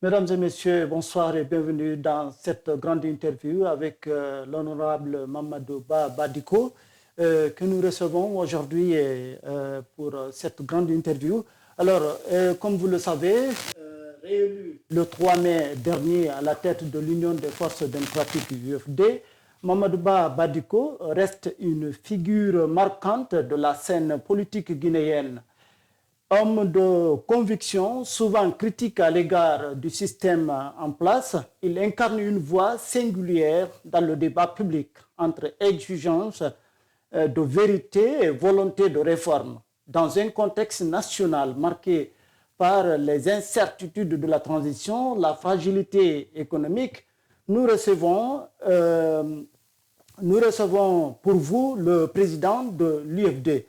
Mesdames et messieurs, bonsoir et bienvenue dans cette grande interview avec l'honorable Mamadou Badiko que nous recevons aujourd'hui pour cette grande interview. Alors, comme vous le savez, réélu le 3 mai dernier à la tête de l'Union des forces démocratiques UFD, Mamadou Badiko reste une figure marquante de la scène politique guinéenne. Homme de conviction, souvent critique à l'égard du système en place, il incarne une voix singulière dans le débat public entre exigence de vérité et volonté de réforme. Dans un contexte national marqué par les incertitudes de la transition, la fragilité économique, nous recevons, nous recevons pour vous le président de l'UFD.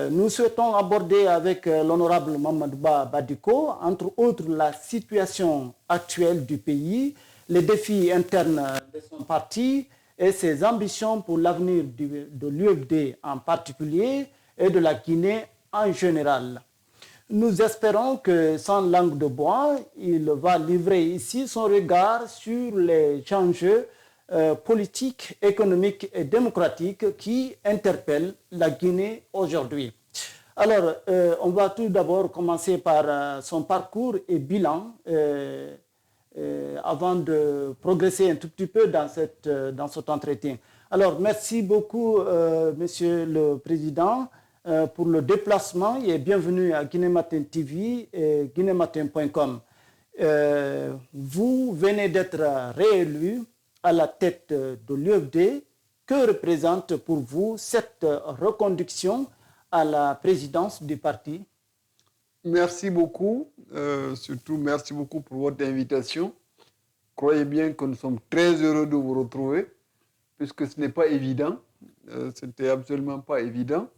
Nous souhaitons aborder avec l'honorable Mamadou Badiko, entre autres, la situation actuelle du pays, les défis internes de son parti et ses ambitions pour l'avenir de l'UFD en particulier et de la Guinée en général. Nous espérons que, sans langue de bois, il va livrer ici son regard sur les enjeux politique, économique et démocratique qui interpelle la Guinée aujourd'hui. Alors, on va tout d'abord commencer par son parcours et bilan avant de progresser un tout petit peu dans cet entretien. Alors, merci beaucoup, Monsieur le Président, pour le déplacement et bienvenue à Guinée Matin TV et guinématin.com. Vous venez d'être réélu à la tête de l'UFD. Que représente pour vous cette reconduction à la présidence du parti? Merci beaucoup, surtout merci beaucoup pour votre invitation. Croyez bien que nous sommes très heureux de vous retrouver, puisque ce n'est pas évident, ce n'était absolument pas évident.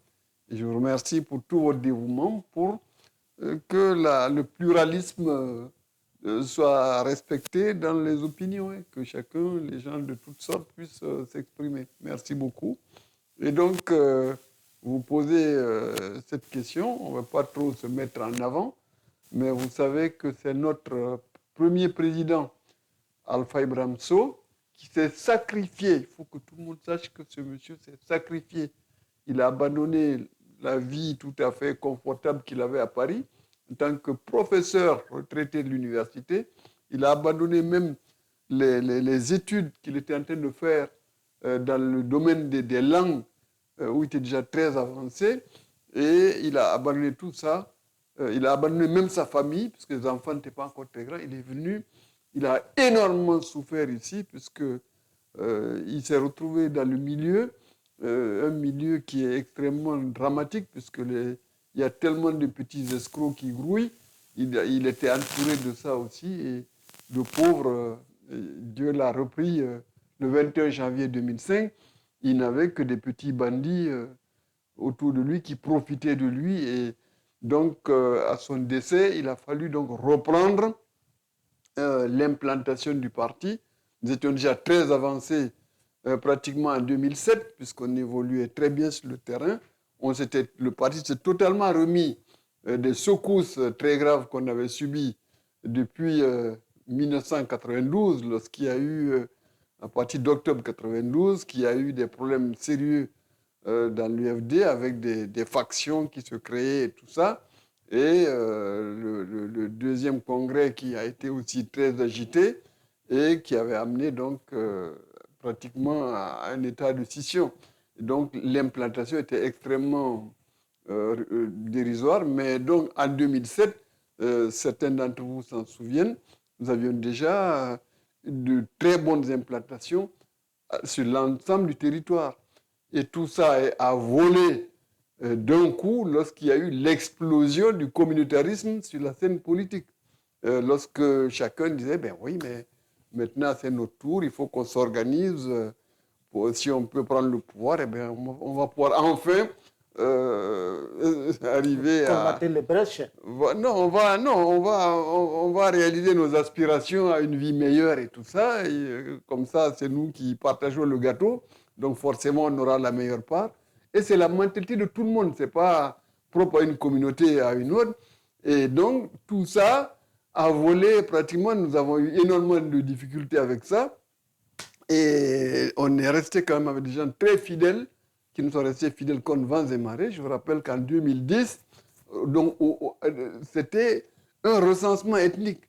Et je vous remercie pour tout votre dévouement, pour que le pluralisme soit respecté dans les opinions, et que chacun, les gens de toutes sortes, puissent s'exprimer. Merci beaucoup. Et donc, vous posez cette question, on ne va pas trop se mettre en avant, mais vous savez que c'est notre premier président, Alpha Ibrahim Sow, qui s'est sacrifié. Il faut que tout le monde sache que ce monsieur s'est sacrifié. Il a abandonné la vie tout à fait confortable qu'il avait à Paris en tant que professeur retraité de l'université. Il a abandonné même les études qu'il était en train de faire dans le domaine des langues, où il était déjà très avancé. Et il a abandonné tout ça. Il a abandonné même sa famille, parce que les enfants n'étaient pas encore très grands. Il est venu, il a énormément souffert ici, puisque il s'est retrouvé dans le milieu, un milieu qui est extrêmement dramatique, puisque il y a tellement de petits escrocs qui grouillent. Il était entouré de ça aussi. Et le pauvre, Dieu l'a repris le 21 janvier 2005. Il n'avait que des petits bandits autour de lui qui profitaient de lui. Et donc, à son décès, il a fallu donc reprendre l'implantation du parti. Nous étions déjà très avancés pratiquement en 2007, puisqu'on évoluait très bien sur le terrain. Le parti s'est totalement remis des secousses très graves qu'on avait subies depuis 1992, lorsqu'il y a eu, à partir d'octobre 1992, qu'il y a eu des problèmes sérieux dans l'UFD avec des factions qui se créaient et tout ça. Et le deuxième congrès qui a été aussi très agité et qui avait amené donc pratiquement à un état de scission. Et donc l'implantation était extrêmement dérisoire. Mais donc en 2007, certains d'entre vous s'en souviennent, nous avions déjà de très bonnes implantations sur l'ensemble du territoire. Et tout ça a volé d'un coup lorsqu'il y a eu l'explosion du communautarisme sur la scène politique. Lorsque chacun disait, ben oui, mais maintenant c'est notre tour, il faut qu'on s'organise. Si on peut prendre le pouvoir, eh bien, on va pouvoir enfin arriver à... Combattre les brèches. Non, on va réaliser nos aspirations à une vie meilleure et tout ça. Et, comme ça, c'est nous qui partageons le gâteau. Donc forcément, on aura la meilleure part. Et c'est la mentalité de tout le monde. Ce n'est pas propre à une communauté et à une autre. Et donc, tout ça a volé pratiquement. Nous avons eu énormément de difficultés avec ça. Et on est resté quand même avec des gens très fidèles, qui nous sont restés fidèles comme vents et marées. Je vous rappelle qu'en 2010, donc, c'était un recensement ethnique.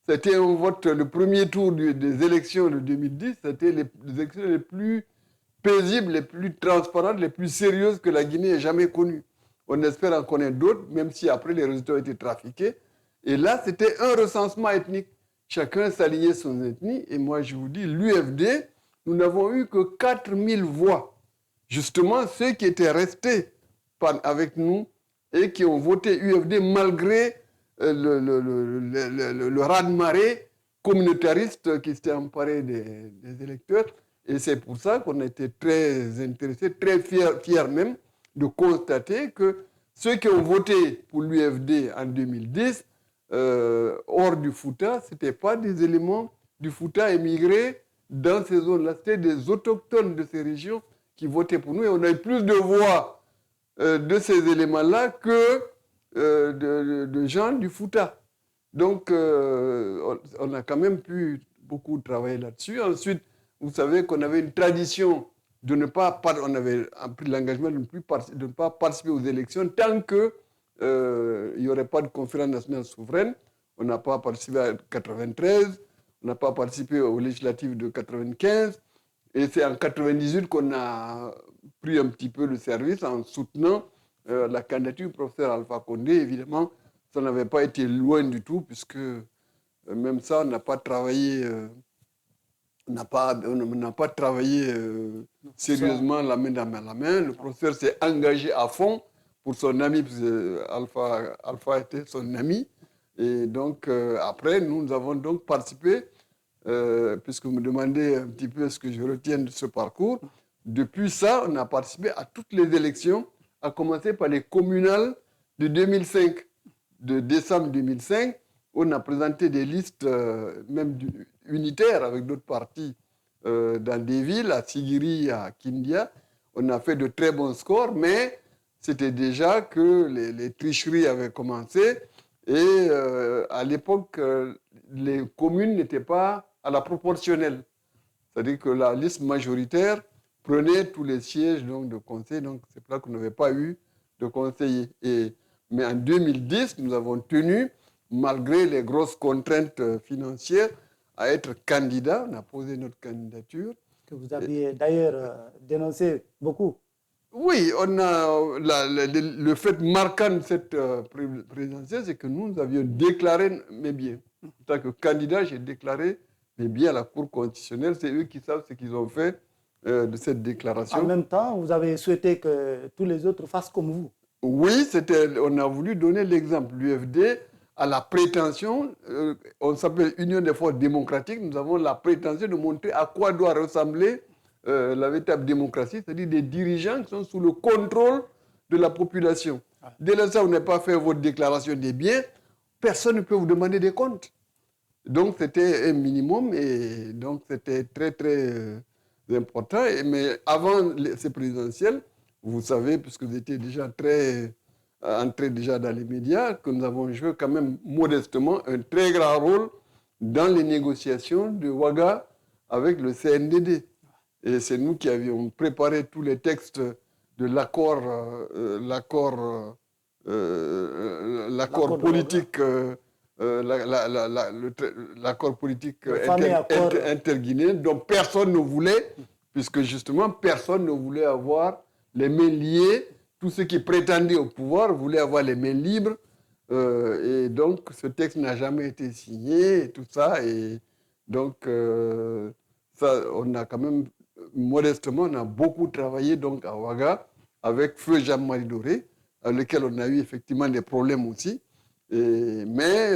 C'était un vote, le premier tour des élections de 2010, c'était les élections les plus paisibles, les plus transparentes, les plus sérieuses que la Guinée ait jamais connues. On espère en connaître d'autres, même si après les résultats ont été trafiqués. Et là, c'était un recensement ethnique. Chacun s'alliait son ethnie. Et moi, je vous dis, l'UFD, nous n'avons eu que 4000 voix. Justement, ceux qui étaient restés avec nous et qui ont voté UFD malgré le raz-de-marée communautariste qui s'était emparé des électeurs. Et c'est pour ça qu'on a été très intéressés, très fiers même de constater que ceux qui ont voté pour l'UFD en 2010, hors du Fouta, ce n'étaient pas des éléments du Fouta émigrés dans ces zones-là. C'était des autochtones de ces régions qui votaient pour nous. Et on a eu plus de voix de ces éléments-là que de gens du Fouta. Donc, on a quand même pu beaucoup travailler là-dessus. Ensuite, vous savez qu'on avait une tradition de ne pas, on avait pris l'engagement de ne pas participer aux élections tant que il n'y aurait pas de conférence nationale souveraine. On n'a pas participé à 93, on n'a pas participé aux législatives de 95, et c'est en 98 qu'on a pris un petit peu le service en soutenant la candidature du professeur Alpha Condé. Évidemment, ça n'avait pas été loin du tout, puisque même ça, on n'a pas travaillé, on n'a pas travaillé sérieusement la main dans la main. Le professeur s'est engagé à fond pour son ami, parce que Alpha était son ami. Et donc, après, nous avons donc participé, puisque vous me demandez un petit peu ce que je retiens de ce parcours. Depuis ça, on a participé à toutes les élections, à commencer par les communales de 2005, de décembre 2005. On a présenté des listes, même unitaires, avec d'autres partis dans des villes, à Sigiri, à Kindia. On a fait de très bons scores, mais c'était déjà que les tricheries avaient commencé. Et à l'époque, les communes n'étaient pas à la proportionnelle. C'est-à-dire que la liste majoritaire prenait tous les sièges donc, de conseil. Donc, c'est pour ça qu'on n'avait pas eu de conseillers. Mais en 2010, nous avons tenu, malgré les grosses contraintes financières, à être candidat. On a posé notre candidature. Que vous aviez d'ailleurs dénoncé beaucoup. Oui, on a, le fait marquant de cette présidentielle, c'est que nous avions déclaré mes biens. En tant que candidat, j'ai déclaré mes biens à la Cour constitutionnelle. C'est eux qui savent ce qu'ils ont fait de cette déclaration. En même temps, vous avez souhaité que tous les autres fassent comme vous. Oui, on a voulu donner l'exemple. L'UFD a la prétention, on s'appelle Union des forces démocratiques, nous avons la prétention de montrer à quoi doit ressembler la véritable démocratie, c'est-à-dire des dirigeants qui sont sous le contrôle de la population. Dès l'instant où vous n'avez pas fait votre déclaration des biens, personne ne peut vous demander des comptes. Donc c'était un minimum et donc c'était très très important. Mais avant ces présidentielles, vous savez, puisque vous étiez déjà entré déjà dans les médias, que nous avons joué quand même modestement un très grand rôle dans les négociations de Ouaga avec le CNDD. Et c'est nous qui avions préparé tous les textes de l'accord politique, l'accord politique interguinéen, dont personne ne voulait, puisque justement personne ne voulait avoir les mains liées. Tous ceux qui prétendaient au pouvoir voulaient avoir les mains libres. Et donc, ce texte n'a jamais été signé et tout ça. Et donc, ça, on a quand même, modestement, on a beaucoup travaillé donc, à Ouaga avec Feu Jean-Marie Doré, avec lequel on a eu effectivement des problèmes aussi. Mais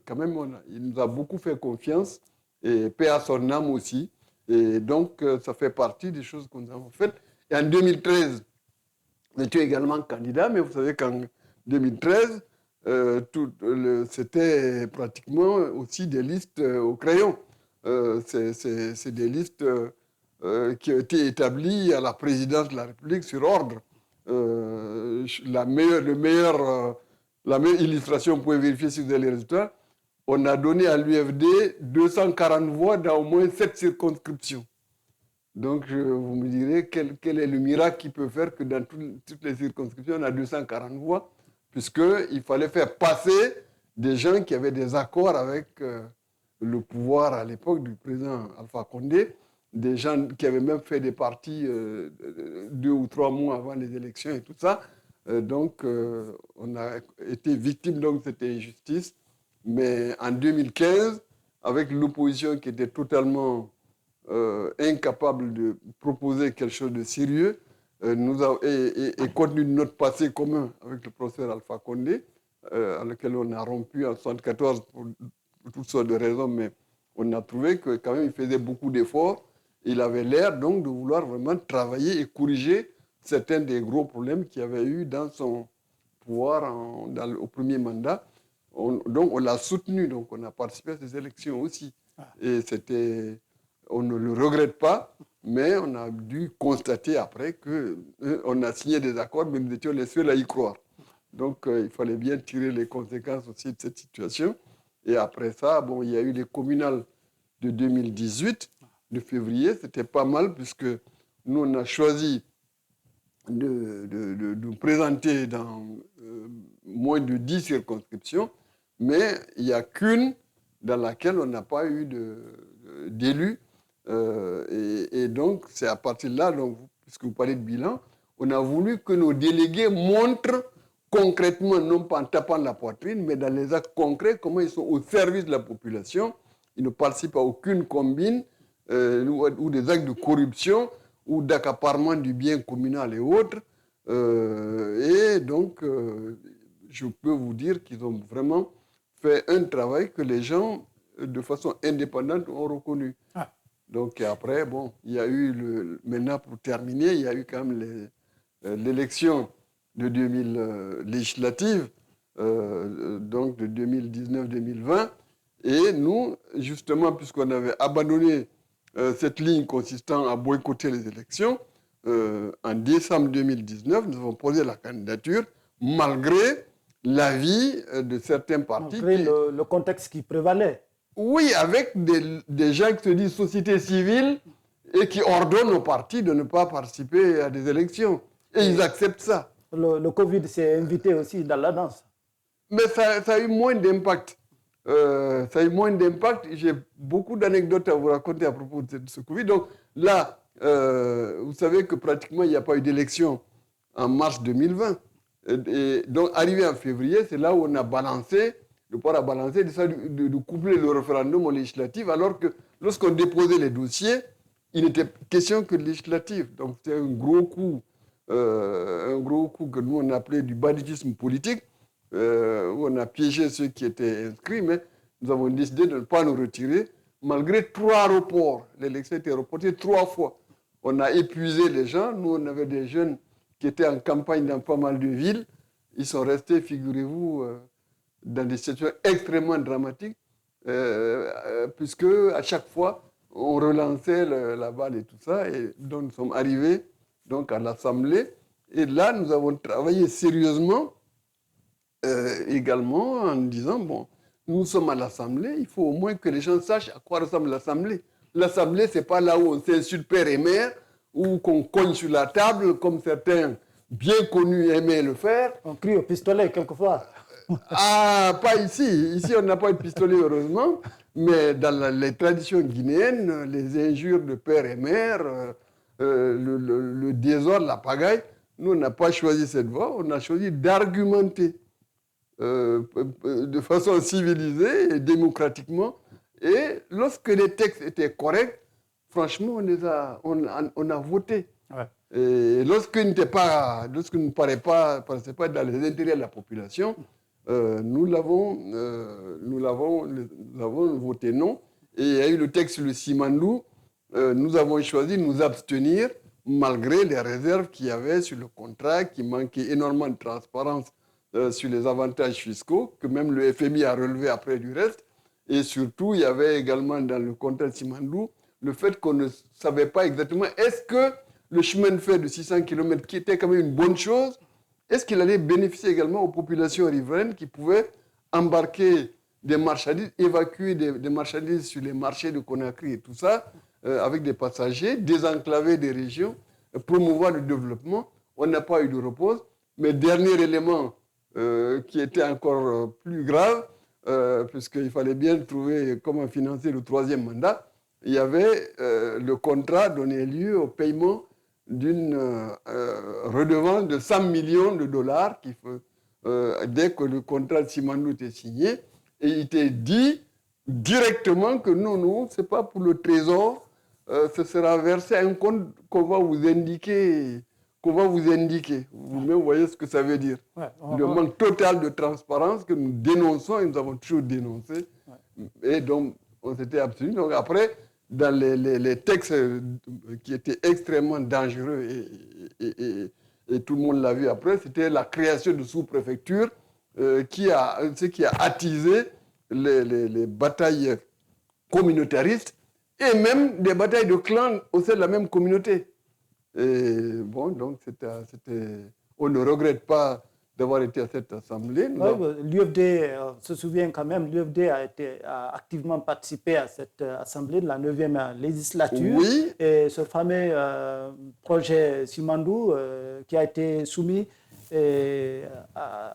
quand même, il nous a beaucoup fait confiance, et paix à son âme aussi. Et donc, ça fait partie des choses que nous avons faites. Et en 2013, nous étions également candidats, mais vous savez qu'en 2013, c'était pratiquement aussi des listes au crayon. C'est des listes qui ont été établies à la présidence de la République sur ordre. La meilleure illustration, vous pouvez vérifier si vous avez les résultats. on a donné à l'UFD 240 voix dans au moins 7 circonscriptions. Donc, vous me direz quel est le miracle qui peut faire que dans toutes les circonscriptions, on a 240 voix, puisqu'il fallait faire passer des gens qui avaient des accords avec le pouvoir à l'époque du président Alpha Condé, des gens qui avaient même fait des partis 2 ou 3 mois avant les élections et tout ça. Donc, on a été victime de cette injustice. Mais en 2015, avec l'opposition qui était totalement incapable de proposer quelque chose de sérieux, et compte tenu de notre passé commun avec le professeur Alpha Condé, à lequel on a rompu en 1974 pour toutes sortes de raisons, mais on a trouvé que quand même il faisait beaucoup d'efforts. Il avait l'air donc de vouloir vraiment travailler et corriger certains des gros problèmes qu'il y avait eu dans son pouvoir au premier mandat. Donc on l'a soutenu, donc on a participé à ces élections aussi. Et on ne le regrette pas, mais on a dû constater après qu'on a signé des accords, mais nous étions les seuls à y croire. Donc il fallait bien tirer les conséquences aussi de cette situation. Et après ça, bon, il y a eu les communales de 2018, de février, c'était pas mal, puisque nous, on a choisi de nous présenter dans moins de 10 circonscriptions, mais il n'y a qu'une dans laquelle on n'a pas eu d'élus. Et donc, c'est à partir de là, donc, puisque vous parlez de bilan, on a voulu que nos délégués montrent concrètement, non pas en tapant la poitrine, mais dans les actes concrets, comment ils sont au service de la population. Ils ne participent à aucune combine ou des actes de corruption ou d'accaparement du bien communal et autres. Et donc, je peux vous dire qu'ils ont vraiment fait un travail que les gens, de façon indépendante, ont reconnu. Donc après, bon, il y a eu, maintenant pour terminer, il y a eu quand même l'élection de 2000 législative, donc de 2019-2020. Et nous, justement, puisqu'on avait abandonné cette ligne consistant à boycotter les élections, en décembre 2019, nous avons posé la candidature malgré l'avis de certains partis. Malgré le contexte qui prévalait. Oui, avec des gens qui se disent société civile et qui ordonnent aux partis de ne pas participer à des élections. Et ils acceptent ça. Le Covid s'est invité aussi dans la danse. Mais ça a eu moins d'impact. J'ai beaucoup d'anecdotes à vous raconter à propos de ce Covid. Donc là, vous savez que pratiquement il n'y a pas eu d'élection en mars 2020. Et donc, arrivé en février, c'est là où on a balancé, le pouvoir a balancé de coupler le référendum aux législatives, alors que lorsqu'on déposait les dossiers, il n'était question que de législatives. Donc c'était un gros coup que nous on appelait du banditisme politique, où on a piégé ceux qui étaient inscrits, mais nous avons décidé de ne pas nous retirer, malgré 3 reports. L'élection était reportée 3 fois. On a épuisé les gens. Nous, on avait des jeunes qui étaient en campagne dans pas mal de villes. Ils sont restés, figurez-vous, dans des situations extrêmement dramatiques, puisque à chaque fois, on relançait la balle et tout ça. Et donc, nous sommes arrivés donc, à l'Assemblée. Et là, nous avons travaillé sérieusement également en disant, bon, nous sommes à l'Assemblée, il faut au moins que les gens sachent à quoi ressemble l'Assemblée. L'Assemblée, ce n'est pas là où on s'insulte père et mère, ou qu'on cogne sur la table, comme certains bien connus aimaient le faire. On crie au pistolet quelquefois. Ah, pas ici. Ici, on n'a pas de pistolet, heureusement. Mais dans les traditions guinéennes, les injures de père et mère, le désordre, la pagaille, nous, on n'a pas choisi cette voie. On a choisi d'argumenter de façon civilisée et démocratiquement. Et lorsque les textes étaient corrects, franchement, on a voté. Ouais. Et lorsqu'il ne paraissait pas dans les intérêts de la population, nous l'avons voté non. Et il y a eu le texte sur le Simandou. Nous avons choisi de nous abstenir malgré les réserves qu'il y avait sur le contrat, qui manquait énormément de transparence sur les avantages fiscaux, que même le FMI a relevé après du reste. Et surtout, il y avait également dans le contrat de Simandou le fait qu'on ne savait pas exactement est-ce que le chemin de fer de 600 km, qui était quand même une bonne chose, est-ce qu'il allait bénéficier également aux populations riveraines qui pouvaient embarquer des marchandises, évacuer des marchandises sur les marchés de Conakry et tout ça, avec des passagers, désenclaver des régions, promouvoir le développement. On n'a pas eu de repose. Mais dernier élément qui était encore plus grave, puisqu'il fallait bien trouver comment financer le troisième mandat, il y avait le contrat donnait lieu au paiement d'une redevance de 100 millions de dollars dès que le contrat de Simandou était signé. Et il était dit directement que non, ce n'est pas pour le trésor, ce sera versé à un compte qu'on va vous indiquer. Vous-même voyez ce que ça veut dire. Ouais, le manque total de transparence que nous dénonçons et nous avons toujours dénoncé. Ouais. Et donc, on s'était abstenu. Donc après, dans les textes qui étaient extrêmement dangereux et tout le monde l'a vu après, c'était la création de sous-préfectures qui a attisé les batailles communautaristes et même des batailles de clans au sein de la même communauté. Et bon, donc on ne regrette pas d'avoir été à cette assemblée. L'UFD se souvient quand même, l'UFD a activement participé à cette assemblée de la 9e législature. Oui. Et ce fameux projet Simandou qui a été soumis à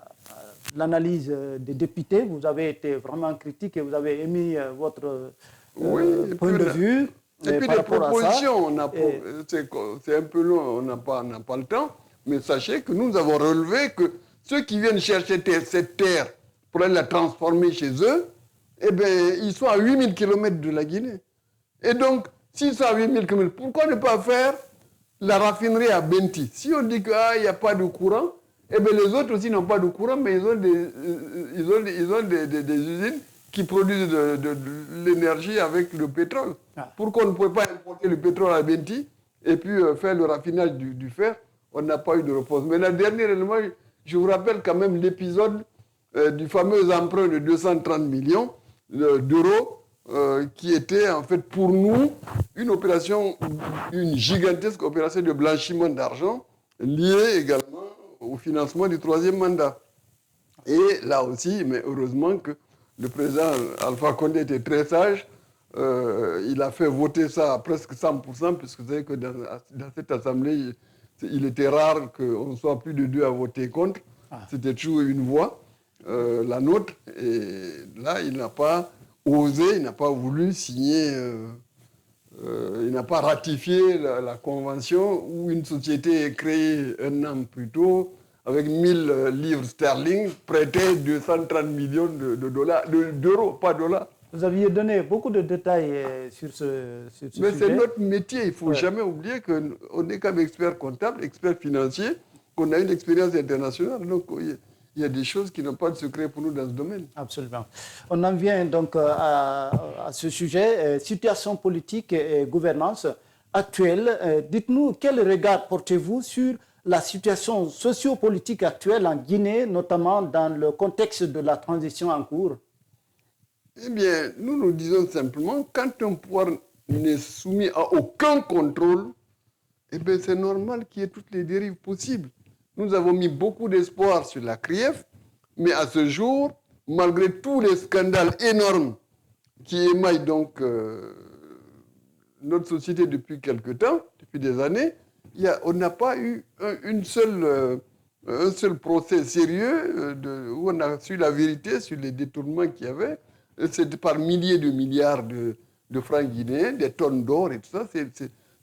l'analyse des députés, vous avez été vraiment critique et vous avez émis votre point de vue. Et puis les propositions, c'est un peu long, on n'a pas le temps, mais sachez que nous avons relevé que ceux qui viennent chercher cette terre pour aller la transformer chez eux, eh bien, ils sont à 8000 km de la Guinée. Et donc, s'ils sont à 8000 km, pourquoi ne pas faire la raffinerie à Benti? Si on dit qu'il n'y a pas de courant, eh bien, les autres aussi n'ont pas de courant, mais ils ont des usines qui produisent de l'énergie avec le pétrole. Ah. Pourquoi on ne pouvait pas importer le pétrole à Benti et puis faire le raffinage du fer? On n'a pas eu de repose. Mais le dernier élément, je vous rappelle quand même l'épisode du fameux emprunt de 230 millions d'euros qui était en fait pour nous une gigantesque opération de blanchiment d'argent liée également au financement du troisième mandat. Et là aussi, mais heureusement que le président Alpha Condé était très sage. Il a fait voter ça à presque 100%, puisque vous savez que dans cette assemblée, il était rare qu'on soit plus de 2 à voter contre. Ah. C'était toujours une voix, la nôtre. Et là, il n'a pas osé, il n'a pas voulu signer, il n'a pas ratifié la convention où une société est créée un an plus tôt, avec 1000 livres sterling, prêtait 230 millions d'euros, pas dollars. Vous aviez donné beaucoup de détails sur ce Mais sujet. C'est notre métier. Il ne faut jamais oublier qu'on est comme expert comptable, expert financier, qu'on a une expérience internationale. Donc, il y a des choses qui n'ont pas de secret pour nous dans ce domaine. Absolument. On en vient donc à ce sujet, situation politique et gouvernance actuelle. Dites-nous, quel regard portez-vous sur la situation sociopolitique actuelle en Guinée, notamment dans le contexte de la transition en cours? Eh bien, nous disons simplement, quand un pouvoir n'est soumis à aucun contrôle, eh bien, c'est normal qu'il y ait toutes les dérives possibles. Nous avons mis beaucoup d'espoir sur la CRIEF, mais à ce jour, malgré tous les scandales énormes qui émaillent donc notre société depuis quelque temps, depuis des années, on n'a pas eu un seul procès sérieux où on a su la vérité sur les détournements qu'il y avait. C'est par milliers de milliards de francs guinéens, des tonnes d'or et tout ça.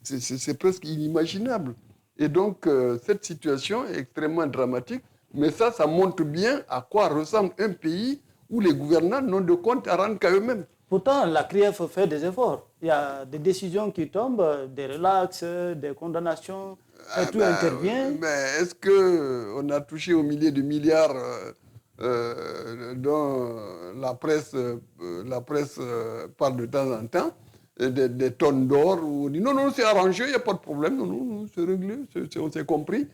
C'est presque inimaginable. Et donc, cette situation est extrêmement dramatique. Mais ça montre bien à quoi ressemble un pays où les gouvernants n'ont de compte à rendre qu'à eux-mêmes. Pourtant, la CRIEF fait des efforts. Il y a des décisions qui tombent, des relax, des condamnations, et tout intervient. Mais est-ce qu'on a touché aux milliers de milliards dont la presse parle de temps en temps, des tonnes d'or, où on dit non, c'est arrangé, il n'y a pas de problème, non, c'est réglé, on s'est compris.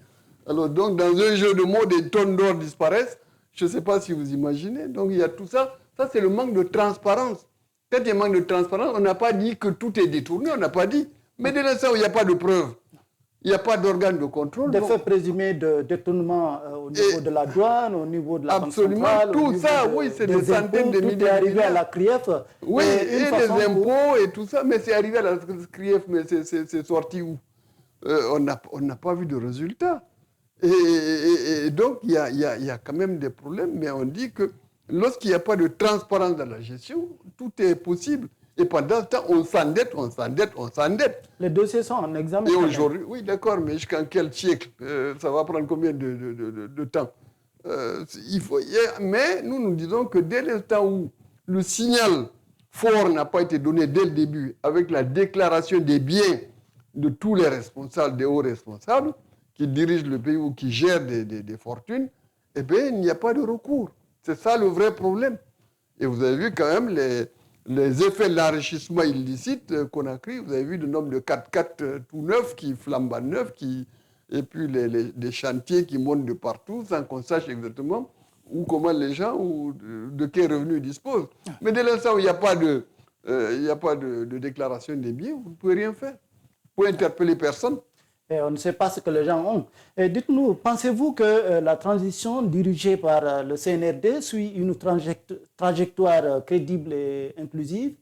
Alors donc, dans un jeu de mots, des tonnes d'or disparaissent, je ne sais pas si vous imaginez. Donc, il y a tout ça. Ça, c'est le manque de transparence. Quand il y a un manque de transparence, on n'a pas dit que tout est détourné, on n'a pas dit. Mais dès l'instant où il n'y a pas de preuves, Il n'y a pas d'organe de contrôle. Des faits présumés de détournement au niveau de la douane, au niveau de la banque centrale, tout ça, oui, c'est des centaines de milliers. Tout est arrivé à la CRIEF. Oui, et les impôts et tout ça, mais c'est arrivé à la CRIEF, mais c'est sorti où? On n'a pas vu de résultat. Et donc, il y a quand même des problèmes, mais on dit que lorsqu'il n'y a pas de transparence dans la gestion, tout est possible. Et pendant ce temps, on s'endette. Les dossiers sont en examen. Et aujourd'hui, oui, d'accord, mais jusqu'en quel siècle? Ça va prendre combien de temps? Mais nous disons que dès l'instant où le signal fort n'a pas été donné dès le début, avec la déclaration des biens de tous les responsables, des hauts responsables, qui dirigent le pays ou qui gèrent des fortunes, eh bien, il n'y a pas de recours. C'est ça le vrai problème. Et vous avez vu quand même les effets de l'enrichissement illicite qu'on a créé. Vous avez vu le nombre de 4x4 tout neufs qui flambent neufs, et puis les chantiers qui montent de partout sans qu'on sache exactement où, comment les gens ou de quels revenus ils disposent. Mais dès l'instant où il n'y a pas de déclaration des biens, vous ne pouvez rien faire. Vous pouvez interpeller personne. Et on ne sait pas ce que les gens ont. Et dites-nous, pensez-vous que la transition dirigée par le CNRD suit une trajectoire crédible et inclusive?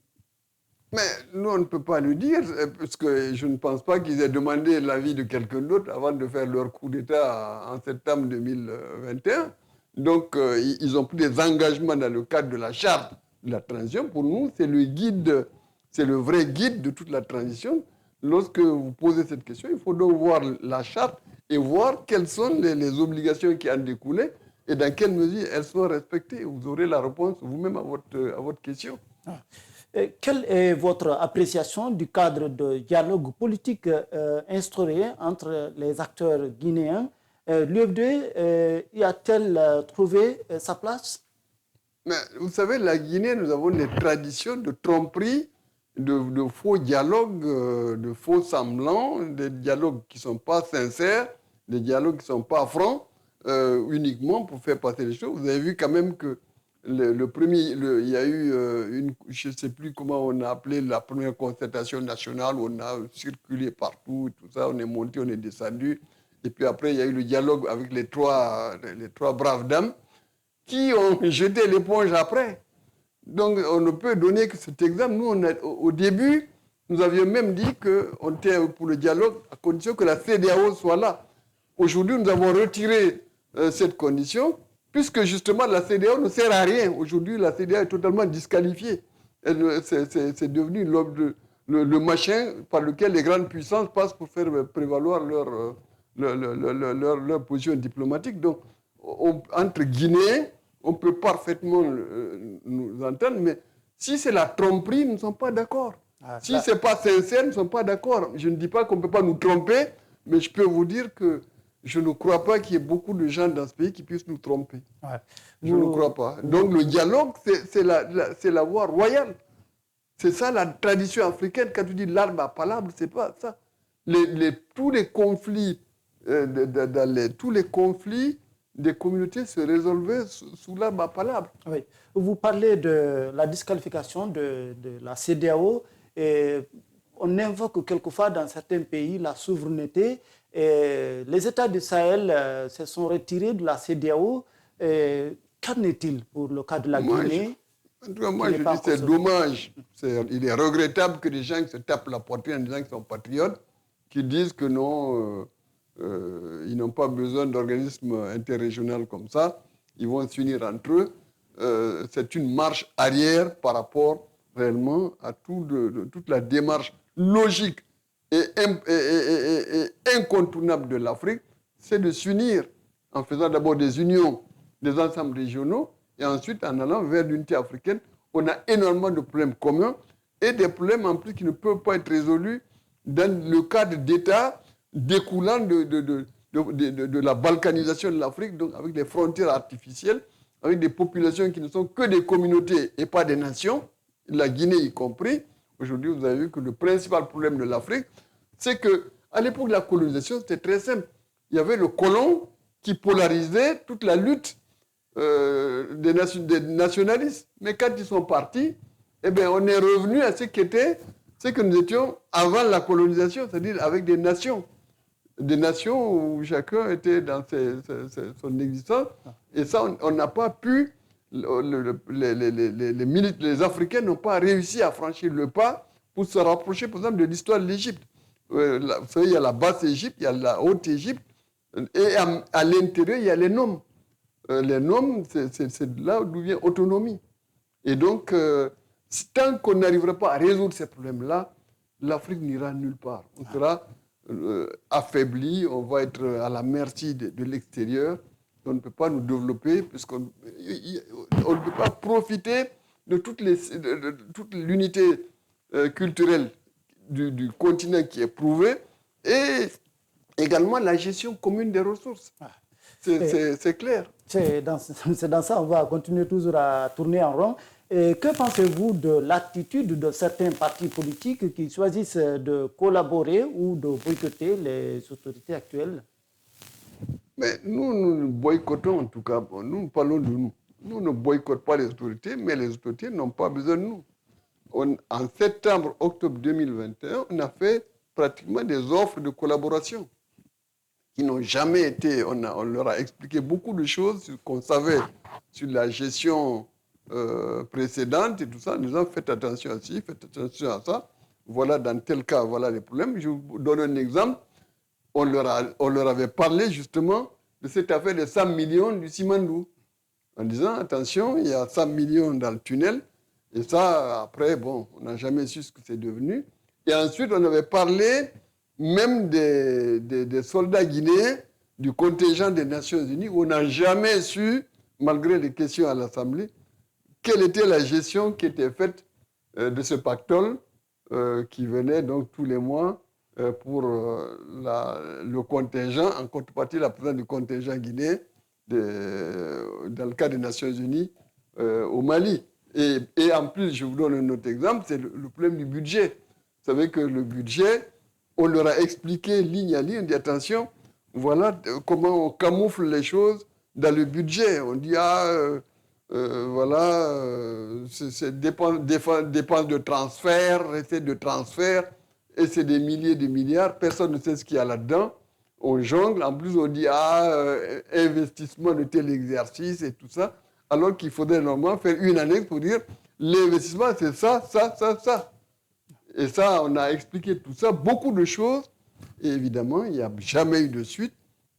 Mais nous, on ne peut pas le dire, parce que je ne pense pas qu'ils aient demandé l'avis de quelqu'un d'autre avant de faire leur coup d'État en septembre 2021. Donc, ils ont pris des engagements dans le cadre de la charte de la transition. Pour nous, c'est le guide, c'est le vrai guide de toute la transition. Lorsque vous posez cette question, il faut donc voir la charte et voir quelles sont les obligations qui en découlaient et dans quelle mesure elles sont respectées. Vous aurez la réponse vous-même à votre question. Quelle est votre appréciation du cadre de dialogue politique instauré entre les acteurs guinéens? L'UFD y a-t-elle trouvé sa place? Mais vous savez, la Guinée, nous avons des traditions de tromperie, de faux dialogues, de faux semblants, des dialogues qui ne sont pas sincères, des dialogues qui ne sont pas francs, uniquement pour faire passer les choses. Vous avez vu quand même que il y a eu je ne sais plus comment on a appelé la première concertation nationale, où on a circulé partout, tout ça, on est monté, on est descendu. Et puis après, il y a eu le dialogue avec les trois braves dames qui ont jeté l'éponge après. Donc, on ne peut donner que cet exemple. Nous, au début, nous avions même dit qu'on était pour le dialogue à condition que la CEDEAO soit là. Aujourd'hui, nous avons retiré cette condition, puisque justement, la CEDEAO ne sert à rien. Aujourd'hui, la CEDEAO est totalement disqualifiée. C'est devenu le machin par lequel les grandes puissances passent pour faire prévaloir leur position diplomatique. Donc, entre Guinéens, on peut parfaitement nous entendre, mais si c'est la tromperie, nous ne sommes pas d'accord. Si ce n'est pas sincère, nous ne sommes pas d'accord. Je ne dis pas qu'on ne peut pas nous tromper, mais je peux vous dire que je ne crois pas qu'il y ait beaucoup de gens dans ce pays qui puissent nous tromper. Je ne crois pas. Donc le dialogue, c'est la voie royale. C'est ça la tradition africaine. Quand tu dis l'arbre à palabre, ce n'est pas ça. Tous les conflits, tous les conflits des communautés se résolvaient sous l'arbre à palabre. Oui. Vous parlez de la disqualification de la CEDEAO et on invoque quelquefois dans certains pays la souveraineté. Et les États du Sahel se sont retirés de la CEDEAO. Qu'en est-il pour le cas de la Guinée? En tout cas, moi, je dis que c'est dommage. Il est regrettable que des gens qui se tapent la poitrine en disant qu'ils sont patriotes, qui disent que non, ils n'ont pas besoin d'organismes interrégionaux comme ça. Ils vont s'unir entre eux. C'est une marche arrière par rapport réellement à toute la démarche logique et incontournable de l'Afrique. C'est de s'unir en faisant d'abord des unions des ensembles régionaux et ensuite en allant vers l'unité africaine. On a énormément de problèmes communs et des problèmes en plus qui ne peuvent pas être résolus dans le cadre d'États découlant de la balkanisation de l'Afrique, donc avec des frontières artificielles, avec des populations qui ne sont que des communautés et pas des nations, la Guinée y compris. Aujourd'hui, vous avez vu que le principal problème de l'Afrique, c'est qu'à l'époque de la colonisation, c'était très simple. Il y avait le colon qui polarisait toute la lutte des nationalistes. Mais quand ils sont partis, eh bien, on est revenu à ce que nous étions avant la colonisation, c'est-à-dire avec des nations. des nations où chacun était dans son existence. Et ça, on n'a pas pu, les Africains n'ont pas réussi à franchir le pas pour se rapprocher, par exemple, de l'histoire de l'Égypte. Vous savez, il y a la basse Égypte, il y a la haute Égypte, et à l'intérieur, il y a les noms. Les noms, c'est là d'où vient autonomie. Et donc, tant qu'on n'arrivera pas à résoudre ces problèmes-là, l'Afrique n'ira nulle part. On sera affaibli, on va être à la merci de l'extérieur. On ne peut pas nous développer puisqu'on ne peut pas profiter de toute l'unité culturelle du continent qui est prouvée et également la gestion commune des ressources. C'est clair. C'est dans ça, on va continuer toujours à tourner en rond. Et que pensez-vous de l'attitude de certains partis politiques qui choisissent de collaborer ou de boycotter les autorités actuelles? Mais nous boycottons en tout cas. Nous parlons de nous. Nous ne boycottons pas les autorités, mais les autorités n'ont pas besoin de nous. En septembre, octobre 2021, on a fait pratiquement des offres de collaboration qui n'ont jamais été... On leur a expliqué beaucoup de choses qu'on savait sur la gestion précédente et tout ça. Nous avons fait attention à ci, faites attention à ça. Voilà, dans tel cas, voilà les problèmes. Je vous donne un exemple. On leur avait parlé justement de cette affaire de 100 millions du Simandou. En disant, attention, il y a 100 millions dans le tunnel. Et ça, après, bon, on n'a jamais su ce que c'est devenu. Et ensuite, on avait parlé même des soldats guinéens du contingent des Nations Unies, où on n'a jamais su, malgré les questions à l'Assemblée, quelle était la gestion qui était faite de ce pactole qui venait donc tous les mois pour le contingent, en contrepartie la présence du contingent guinéen dans le cas des Nations Unies au Mali. Et en plus, je vous donne un autre exemple, c'est le problème du budget. Vous savez que le budget, on leur a expliqué ligne à ligne, on dit attention, voilà comment on camoufle les choses dans le budget. On dit, voilà, c'est dépenses de transfert, recettes de transfert, et c'est des milliers de milliards, personne ne sait ce qu'il y a là-dedans. On jongle, en plus on dit, investissement de tel exercice et tout ça, alors qu'il faudrait normalement faire une annexe pour dire, l'investissement c'est ça, ça, ça, ça. Et ça, on a expliqué tout ça, beaucoup de choses, et évidemment, il n'y a jamais eu de suite,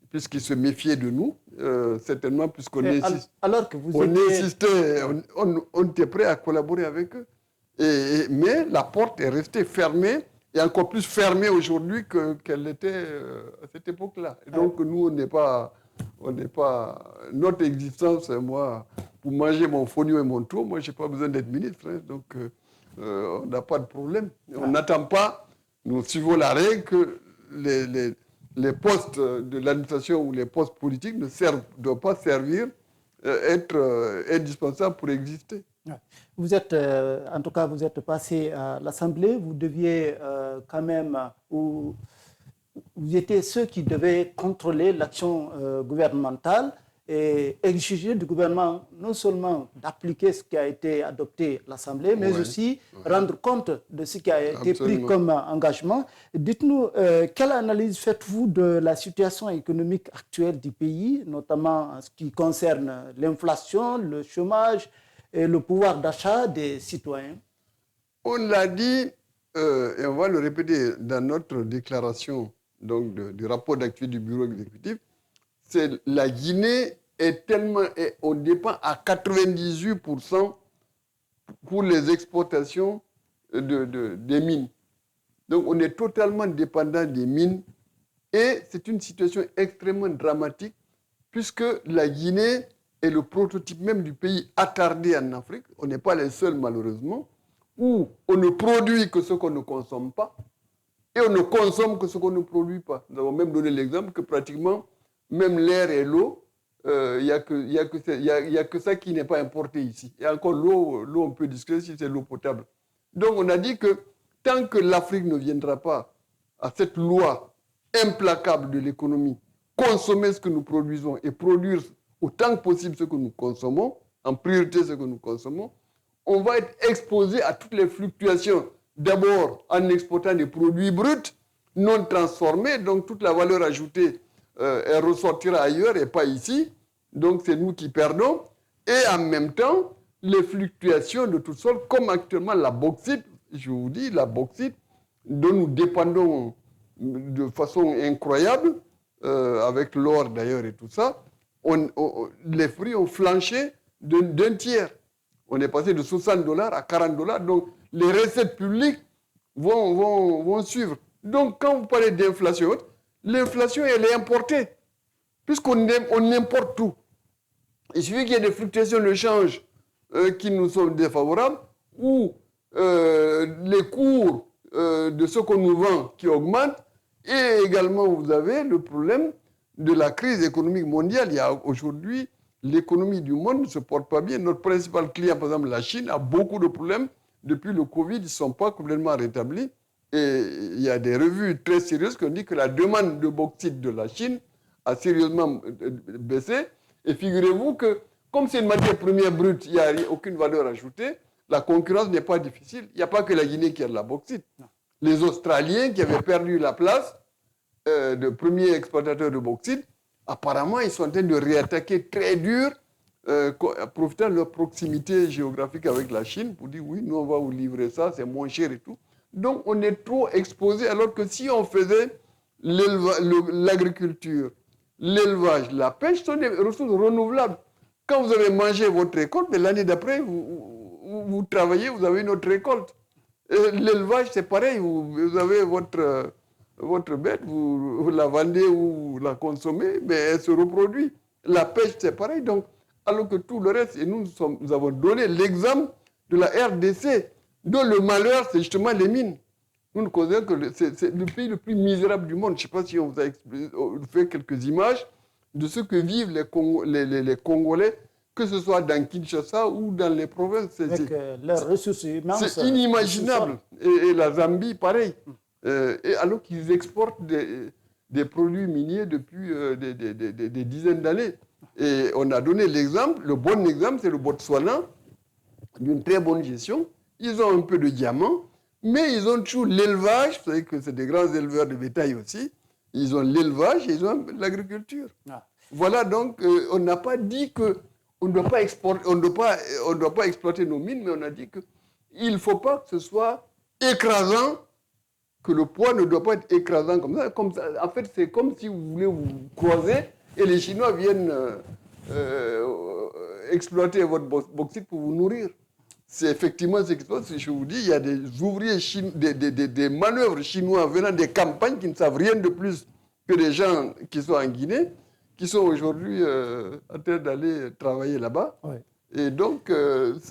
puisqu'ils se méfiaient de nous, certainement, puisqu'on insistait, on était prêt à collaborer avec eux. Mais la porte est restée fermée, et encore plus fermée aujourd'hui qu'elle l'était à cette époque-là. Et donc, nous, on n'est pas... Notre existence, moi, pour manger mon fonio et mon tour, moi, je n'ai pas besoin d'être ministre. Hein, donc, on n'a pas de problème. On n'attend pas, nous suivons la règle que les postes de l'administration ou les postes politiques ne doivent pas servir, être indispensables pour exister. Vous êtes, en tout cas, vous êtes passé à l'Assemblée, vous deviez quand même, vous étiez ceux qui devaient contrôler l'action gouvernementale et exiger du gouvernement non seulement d'appliquer ce qui a été adopté à l'Assemblée, mais aussi rendre compte de ce qui a été pris comme engagement. Dites-nous, quelle analyse faites-vous de la situation économique actuelle du pays, notamment en ce qui concerne l'inflation, le chômage et le pouvoir d'achat des citoyens? On l'a dit, et on va le répéter dans notre déclaration donc du rapport d'activité du bureau exécutif, c'est la Guinée est tellement, on dépend à 98% pour les exportations des mines. Donc on est totalement dépendant des mines et c'est une situation extrêmement dramatique puisque la Guinée est le prototype même du pays attardé en Afrique. On n'est pas les seuls malheureusement, où on ne produit que ce qu'on ne consomme pas et on ne consomme que ce qu'on ne produit pas. Nous avons même donné l'exemple que pratiquement même l'air et l'eau, il n'y a que ça qui n'est pas importé ici. Et encore l'eau, on peut discuter si c'est l'eau potable. Donc on a dit que tant que l'Afrique ne viendra pas à cette loi implacable de l'économie, consommer ce que nous produisons et produire autant que possible ce que nous consommons, en priorité ce que nous consommons, on va être exposé à toutes les fluctuations. D'abord en exportant des produits bruts, non transformés, donc toute la valeur ajoutée, elle ressortira ailleurs et pas ici. Donc c'est nous qui perdons. Et en même temps, les fluctuations de toutes sortes, comme actuellement la bauxite, je vous dis, la bauxite, dont nous dépendons de façon incroyable, avec l'or d'ailleurs et tout ça, les fruits ont flanché d'un tiers. On est passé de $60 à $40. Donc, les recettes publiques vont suivre. Donc, quand vous parlez d'inflation, l'inflation, elle est importée, puisqu'on importe tout. Il suffit qu'il y ait des fluctuations de change qui nous sont défavorables, ou les cours de ce qu'on nous vend qui augmentent, et également, vous avez le problème de la crise économique mondiale. Il y a aujourd'hui, l'économie du monde ne se porte pas bien. Notre principal client, par exemple, la Chine, a beaucoup de problèmes. Depuis le Covid, ils ne sont pas complètement rétablis. Et il y a des revues très sérieuses qui ont dit que la demande de bauxite de la Chine a sérieusement baissé. Et figurez-vous que, comme c'est une matière première brute, il n'y a aucune valeur ajoutée, la concurrence n'est pas difficile. Il n'y a pas que la Guinée qui a de la bauxite. Les Australiens qui avaient perdu la place de premiers exploitateurs de bauxite, apparemment, ils sont en train de réattaquer très dur, profitant de leur proximité géographique avec la Chine pour dire oui, nous on va vous livrer ça, c'est moins cher et tout. Donc on est trop exposé, alors que si on faisait l'agriculture, l'élevage, la pêche, ce sont des ressources renouvelables. Quand vous avez mangé votre récolte, l'année d'après, vous travaillez, vous avez une autre récolte. L'élevage, c'est pareil, vous avez votre bête, vous la vendez ou vous la consommez, mais elle se reproduit. La pêche, c'est pareil. Donc, alors que tout le reste, et nous avons donné l'exemple de la RDC, dont le malheur, c'est justement les mines. Nous considérons que c'est le pays le plus misérable du monde. Je ne sais pas si on vous a fait quelques images de ce que vivent les Congolais, que ce soit dans Kinshasa ou dans les provinces. Avec leurs ressources humaines. C'est inimaginable. Et la Zambie, pareil. Et alors qu'ils exportent des produits miniers depuis des dizaines d'années. Et on a donné l'exemple, le bon exemple, c'est le Botswana, d'une très bonne gestion. Ils ont un peu de diamants, mais ils ont toujours l'élevage, vous savez que c'est des grands éleveurs de bétail aussi. Ils ont l'élevage et ils ont l'agriculture. Ah. Voilà, donc on n'a pas dit qu'on ne doit pas exporter, on ne doit pas exploiter nos mines, mais on a dit qu'il ne faut pas que ce soit écrasant, que le poids ne doit pas être écrasant comme ça. En fait, c'est comme si vous voulez vous croiser et les Chinois viennent exploiter votre bauxite pour vous nourrir. C'est effectivement ce qui se passe. Je vous dis, il y a des ouvriers, des manœuvres chinois venant des campagnes qui ne savent rien de plus que des gens qui sont en Guinée, qui sont aujourd'hui en train d'aller travailler là-bas. Ouais. Et donc,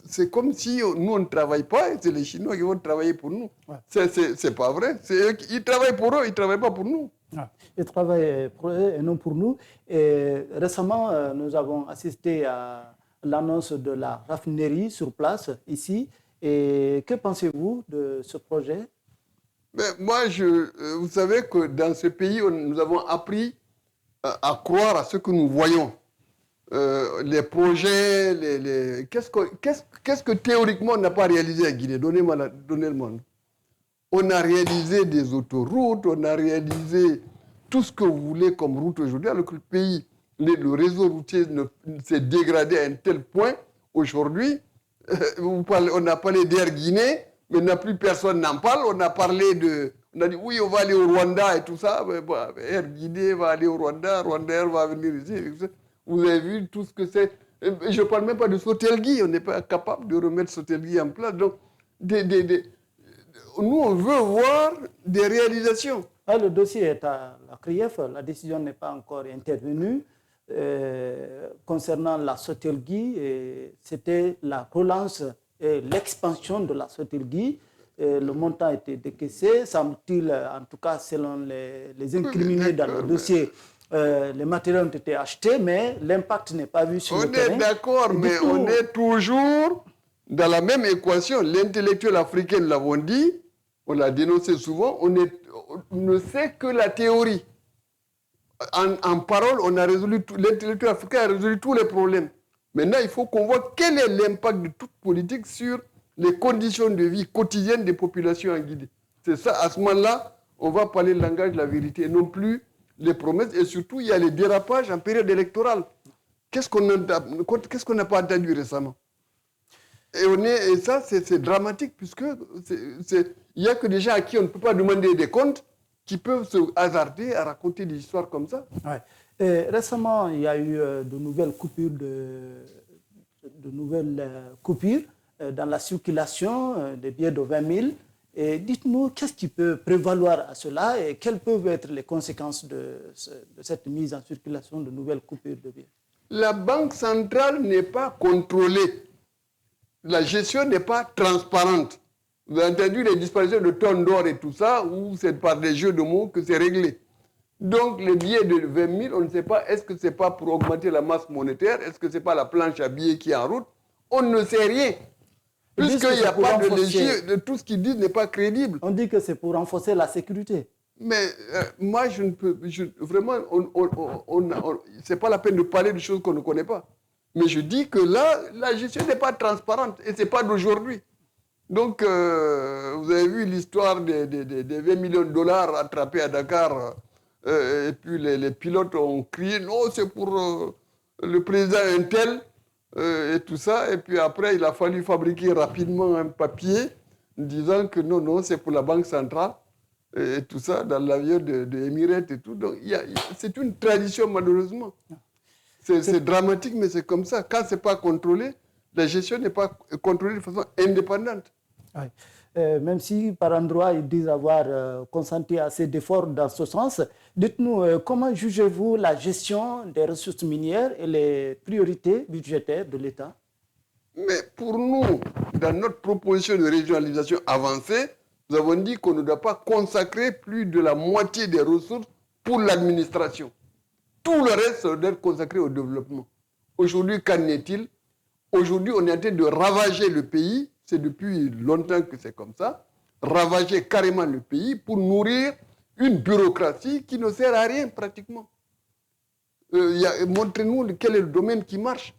c'est comme si nous, on ne travaille pas et c'est les Chinois qui vont travailler pour nous. Ouais. C'est pas vrai. Ils travaillent pour eux, ils ne travaillent pas pour nous. Ouais. Ils travaillent pour eux et non pour nous. Et récemment, nous avons assisté à l'annonce de la raffinerie sur place, ici. Et que pensez-vous de ce projet? Moi, vous savez que dans ce pays, nous avons appris à croire à ce que nous voyons. Les projets, qu'est-ce que théoriquement on n'a pas réalisé à Guinée? Donnez-moi le monde. On a réalisé des autoroutes, on a réalisé tout ce que vous voulez comme route aujourd'hui, alors que le pays, le réseau routier s'est dégradé à un tel point aujourd'hui. On a parlé d'Air Guinée, mais plus personne n'en parle. On a dit oui, on va aller au Rwanda et tout ça. Mais bon, Air Guinée va aller au Rwanda, Rwandair va venir ici. Vous avez vu tout ce que c'est. Je ne parle même pas de Sotelgui. On n'est pas capable de remettre Sotelgui en place. Donc, nous, on veut voir des réalisations. Le dossier est à la CRIEF. La décision n'est pas encore intervenue. Concernant la Sotelgui, c'était la relance et l'expansion de la Sotelgui. Le montant a été décaissé, semble-t-il, en tout cas selon les incriminés dans le dossier. Les matériaux ont été achetés, mais l'impact n'est pas vu sur le terrain. On est d'accord, mais on est toujours dans la même équation. L'intellectuel africain, nous l'avons dit, on l'a dénoncé souvent, on ne sait que la théorie. En parole, l'intellectuel africain a résolu tous les problèmes. Maintenant, il faut qu'on voit quel est l'impact de toute politique sur les conditions de vie quotidiennes des populations en Guinée. C'est ça, à ce moment-là, on va parler le langage de la vérité, et non plus les promesses. Et surtout, il y a les dérapages en période électorale. Qu'est-ce qu'on n'a pas entendu récemment? Et ça, c'est dramatique, puisque il n'y a que des gens à qui on ne peut pas demander des comptes qui peuvent se hasarder à raconter des histoires comme ça. Ouais. Récemment, il y a eu de nouvelles coupures, dans la circulation des billets de 20 000. Et dites-nous, qu'est-ce qui peut prévaloir à cela et quelles peuvent être les conséquences de cette mise en circulation de nouvelles coupures de billets? La Banque centrale n'est pas contrôlée. La gestion n'est pas transparente. Vous avez entendu les disparitions de tonnes d'or et tout ça, ou c'est par des jeux de mots que c'est réglé. Donc, les billets de 20 000, on ne sait pas, est-ce que ce n'est pas pour augmenter la masse monétaire? Est-ce que ce n'est pas la planche à billets qui est en route? On ne sait rien. Puisqu'il n'y a pas de léger, tout ce qu'ils disent n'est pas crédible. On dit que c'est pour renforcer la sécurité. Mais moi, je ne peux... vraiment, ce n'est pas la peine de parler de choses qu'on ne connaît pas. Mais je dis que là, la gestion n'est pas transparente et ce n'est pas d'aujourd'hui. Donc, vous avez vu l'histoire des 20 millions de dollars attrapés à Dakar. Et puis les pilotes ont crié, non, c'est pour le président Intel et tout ça. Et puis après, il a fallu fabriquer rapidement un papier disant que non, c'est pour la Banque centrale et tout ça, dans l'avion de Emirates et tout. Donc, c'est une tradition, malheureusement. C'est dramatique, mais c'est comme ça. Quand ce n'est pas contrôlé, la gestion n'est pas contrôlée de façon indépendante. Oui. Même si par endroits ils disent avoir consenti assez d'efforts dans ce sens, dites-nous comment jugez-vous la gestion des ressources minières et les priorités budgétaires de l'État? Mais pour nous, dans notre proposition de régionalisation avancée, nous avons dit qu'on ne doit pas consacrer plus de la moitié des ressources pour l'administration. Tout le reste doit être consacré au développement. Aujourd'hui, qu'en est-il? Aujourd'hui, on est en train de ravager le pays. C'est depuis longtemps que c'est comme ça. Ravager carrément le pays pour nourrir une bureaucratie qui ne sert à rien pratiquement. Montrez-nous quel est le domaine qui marche.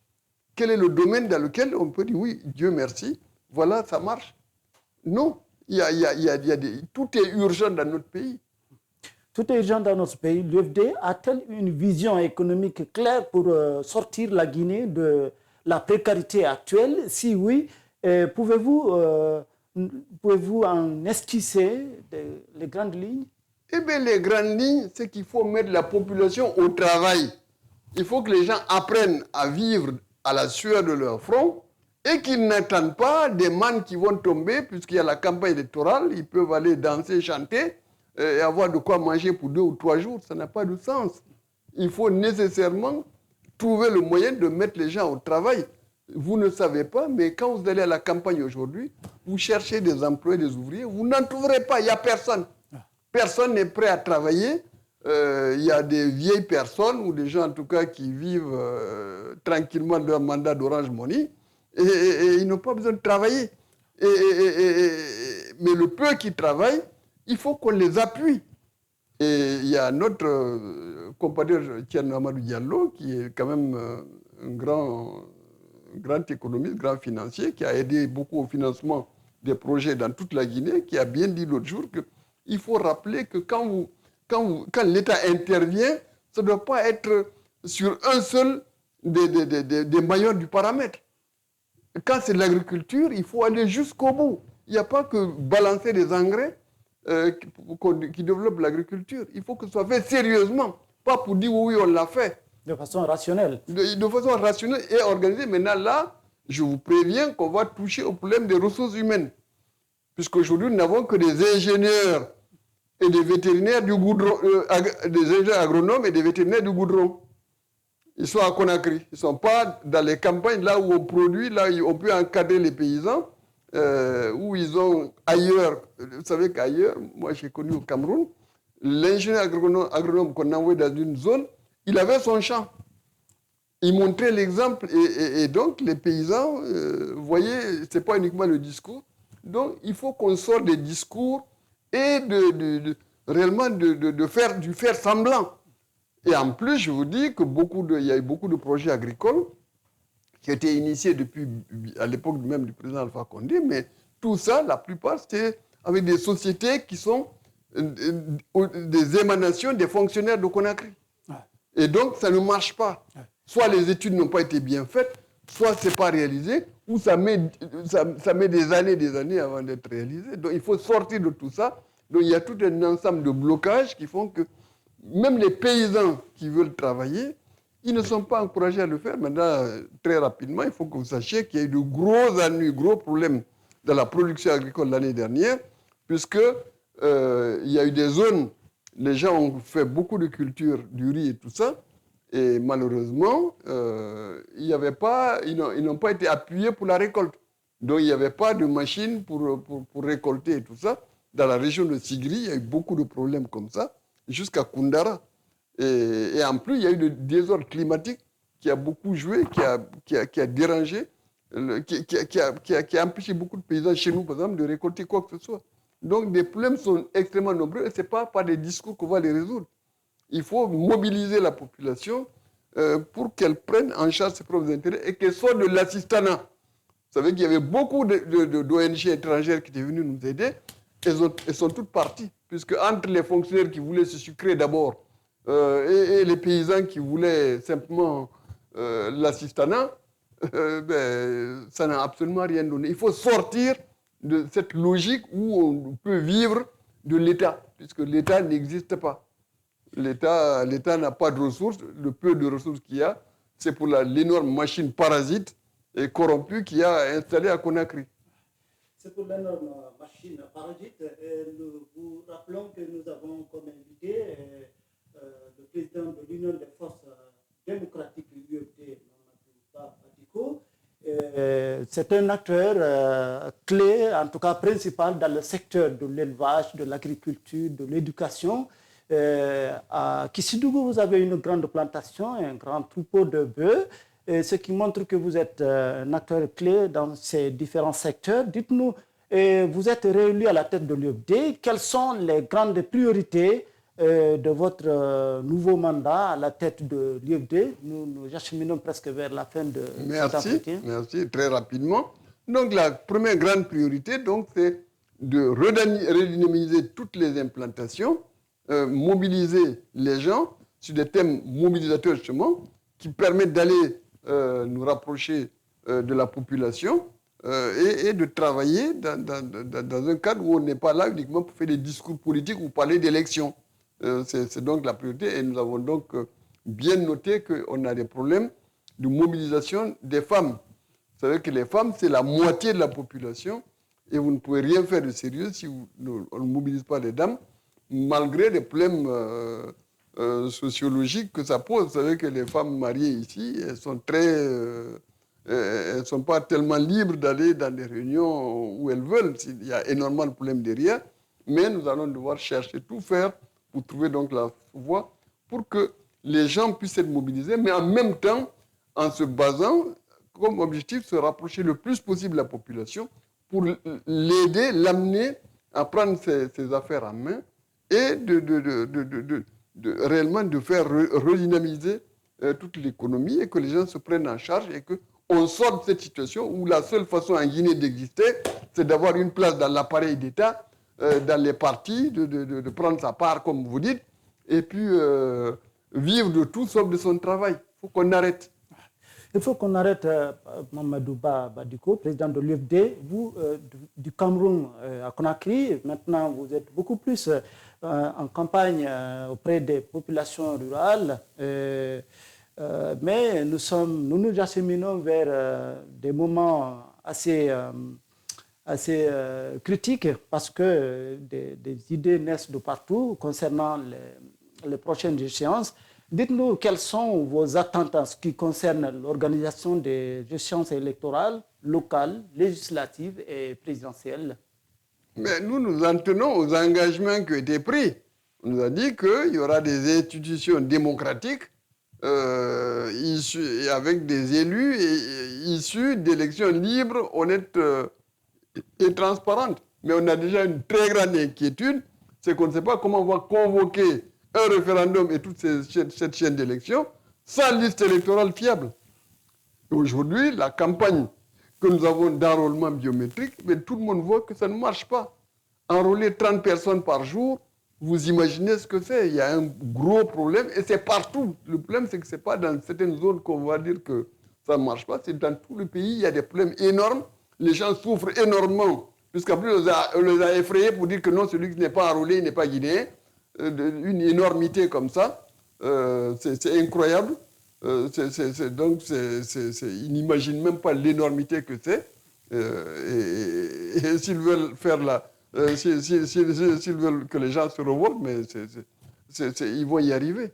Quel est le domaine dans lequel on peut dire oui, Dieu merci, voilà, ça marche. Non, tout est urgent dans notre pays. Tout est urgent dans notre pays. L'UFD a-t-elle une vision économique claire pour sortir la Guinée de la précarité actuelle? Si oui, pouvez-vous en esquisser les grandes lignes? Eh bien, les grandes lignes, c'est qu'il faut mettre la population au travail. Il faut que les gens apprennent à vivre à la sueur de leur front et qu'ils n'attendent pas des mannes qui vont tomber, puisqu'il y a la campagne électorale, ils peuvent aller danser, chanter et avoir de quoi manger pour 2 ou 3 jours. Ça n'a pas de sens. Il faut nécessairement trouver le moyen de mettre les gens au travail. Vous ne savez pas, mais quand vous allez à la campagne aujourd'hui, vous cherchez des employés, des ouvriers, vous n'en trouverez pas, il n'y a personne. Personne n'est prêt à travailler. Il y a des vieilles personnes ou des gens en tout cas qui vivent tranquillement de leur mandat d'Orange Money et ils n'ont pas besoin de travailler. Mais le peu qui travaillent, il faut qu'on les appuie. Et il y a notre compatriote Thierno Amadou Diallo qui est quand même un grand économiste, grand financier, qui a aidé beaucoup au financement des projets dans toute la Guinée, qui a bien dit l'autre jour qu'il faut rappeler que quand l'État intervient, ça ne doit pas être sur un seul des maillons du paramètre. Quand c'est de l'agriculture, il faut aller jusqu'au bout. Il n'y a pas que balancer des engrais qui développent l'agriculture. Il faut que ce soit fait sérieusement, pas pour dire oui, on l'a fait. De façon rationnelle. De façon rationnelle et organisée. Maintenant, là, je vous préviens qu'on va toucher au problème des ressources humaines. Puisqu'aujourd'hui, nous n'avons que des ingénieurs et des vétérinaires du goudron, des ingénieurs agronomes et des vétérinaires du goudron. Ils sont à Conakry. Ils ne sont pas dans les campagnes, là où on produit, là où on peut encadrer les paysans, où ils ont ailleurs. Vous savez qu'ailleurs, moi j'ai connu au Cameroun, l'ingénieur agronome qu'on envoyait dans une zone, il avait son champ. Il montrait l'exemple et donc les paysans, vous voyez, ce n'est pas uniquement le discours. Donc il faut qu'on sorte des discours et réellement de faire semblant. Et en plus, je vous dis que il y a eu beaucoup de projets agricoles qui ont été initiés depuis, à l'époque même du président Alpha Condé, mais tout ça, la plupart, c'était avec des sociétés qui sont des émanations des fonctionnaires de Conakry. Ouais. Et donc, ça ne marche pas. Ouais. Soit les études n'ont pas été bien faites, soit ce n'est pas réalisé, ou ça met des années avant d'être réalisé. Donc, il faut sortir de tout ça. Donc, il y a tout un ensemble de blocages qui font que même les paysans qui veulent travailler, ils ne sont pas encouragés à le faire. Maintenant, très rapidement, il faut que vous sachiez qu'il y a eu de gros ennuis, gros problèmes dans la production agricole l'année dernière, puisque il y a eu des zones, les gens ont fait beaucoup de cultures, du riz et tout ça, et malheureusement, ils n'ont pas été appuyés pour la récolte. Donc, il n'y avait pas de machine pour récolter et tout ça. Dans la région de Sigri, il y a eu beaucoup de problèmes comme ça, jusqu'à Koundara. Et en plus, il y a eu le désordre climatique qui a beaucoup joué, qui a dérangé, qui a empêché beaucoup de paysans chez nous, par exemple, de récolter quoi que ce soit. Donc, les problèmes sont extrêmement nombreux et ce n'est pas par des discours qu'on va les résoudre. Il faut mobiliser la population pour qu'elle prenne en charge ses propres intérêts et qu'elle sorte de l'assistanat. Vous savez qu'il y avait beaucoup d'ONG étrangères qui étaient venues nous aider. Elles sont toutes parties, puisque entre les fonctionnaires qui voulaient se sucrer d'abord et les paysans qui voulaient simplement l'assistanat, ça n'a absolument rien donné. Il faut sortir de cette logique où on peut vivre de l'État, puisque l'État n'existe pas. L'État n'a pas de ressources. Le peu de ressources qu'il y a, c'est pour l'énorme machine parasite et corrompue qu'il y a installée à Conakry. C'est pour l'énorme machine parasite. Nous vous rappelons que nous avons comme invité le président de l'Union des forces démocratiques de l'UFD, Mamadou Badiko. C'est un acteur clé, en tout cas principal, dans le secteur de l'élevage, de l'agriculture, de l'éducation. À Kissidougou, vous avez une grande plantation, un grand troupeau de bœufs, ce qui montre que vous êtes un acteur clé dans ces différents secteurs. Dites-nous, vous êtes réélu à la tête de l'UFD, quelles sont les grandes priorités de votre nouveau mandat à la tête de l'UFD? Nous acheminons presque vers la fin de cet entretien. Merci, très rapidement. Donc la première grande priorité, c'est de redynamiser toutes les implantations, mobiliser les gens sur des thèmes mobilisateurs justement, qui permettent d'aller nous rapprocher de la population et de travailler dans un cadre où on n'est pas là uniquement pour faire des discours politiques ou parler d'élections. C'est donc la priorité et nous avons donc bien noté qu'on a des problèmes de mobilisation des femmes. Vous savez que les femmes, c'est la moitié de la population et vous ne pouvez rien faire de sérieux si on ne mobilise pas les dames, malgré les problèmes sociologiques que ça pose. Vous savez que les femmes mariées ici, elles ne sont pas tellement libres d'aller dans des réunions où elles veulent. Il y a énormément de problèmes derrière, mais nous allons devoir chercher, tout faire pour trouver donc la voie pour que les gens puissent être mobilisés, mais en même temps, en se basant, comme objectif, se rapprocher le plus possible de la population pour l'aider, l'amener à prendre ses affaires en main et réellement de faire redynamiser toute l'économie et que les gens se prennent en charge et qu'on sorte de cette situation où la seule façon en Guinée d'exister, c'est d'avoir une place dans l'appareil d'État, dans les partis, de prendre sa part, comme vous dites, et puis vivre de tout sauf de son travail. Il faut qu'on arrête. Il faut qu'on arrête, Mamadou Badiko, président de l'UFD, vous, du Cameroun à Conakry. Maintenant, vous êtes beaucoup plus en campagne auprès des populations rurales. Mais nous nous acheminons vers des moments assez critiques parce que des idées naissent de partout concernant les prochaines échéances. Dites-nous quelles sont vos attentes en ce qui concerne l'organisation des échéances électorales locales, législatives et présidentielles. Mais nous en tenons aux engagements qui ont été pris. On nous a dit qu'il y aura des institutions démocratiques avec des élus issus d'élections libres, honnêtes et transparentes. Mais on a déjà une très grande inquiétude, c'est qu'on ne sait pas comment on va convoquer un référendum et toute cette chaîne d'élections sans liste électorale fiable. Aujourd'hui, la campagne que nous avons d'enrôlement biométrique, mais tout le monde voit que ça ne marche pas. Enrôler 30 personnes par jour, vous imaginez ce que c'est. Il y a un gros problème et c'est partout. Le problème, c'est que ce n'est pas dans certaines zones qu'on va dire que ça ne marche pas. C'est dans tout le pays, il y a des problèmes énormes. Les gens souffrent énormément. Puisqu'après, on les a effrayés pour dire que non, celui qui n'est pas enrôlé, il n'est pas guinéen. Une énormité comme ça, c'est incroyable. Donc, ils n'imaginent même pas l'énormité que c'est. Et s'ils veulent faire s'ils veulent que les gens se révoltent, mais ils vont y arriver.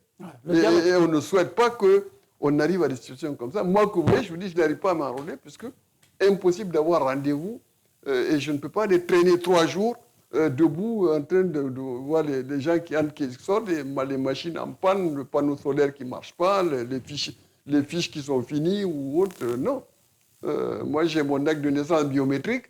Et on ne souhaite pas qu'on arrive à des situations comme ça. Moi, que vous voyez, je vous dis, je n'arrive pas à m'enrôler, puisque impossible d'avoir rendez-vous. Et je ne peux pas les traîner 3 jours debout en train de voir les gens qui entrent, qui sortent, les machines en panne, le panneau solaire qui ne marche pas, les fiches qui sont finies ou autres. Non. Moi, j'ai mon acte de naissance biométrique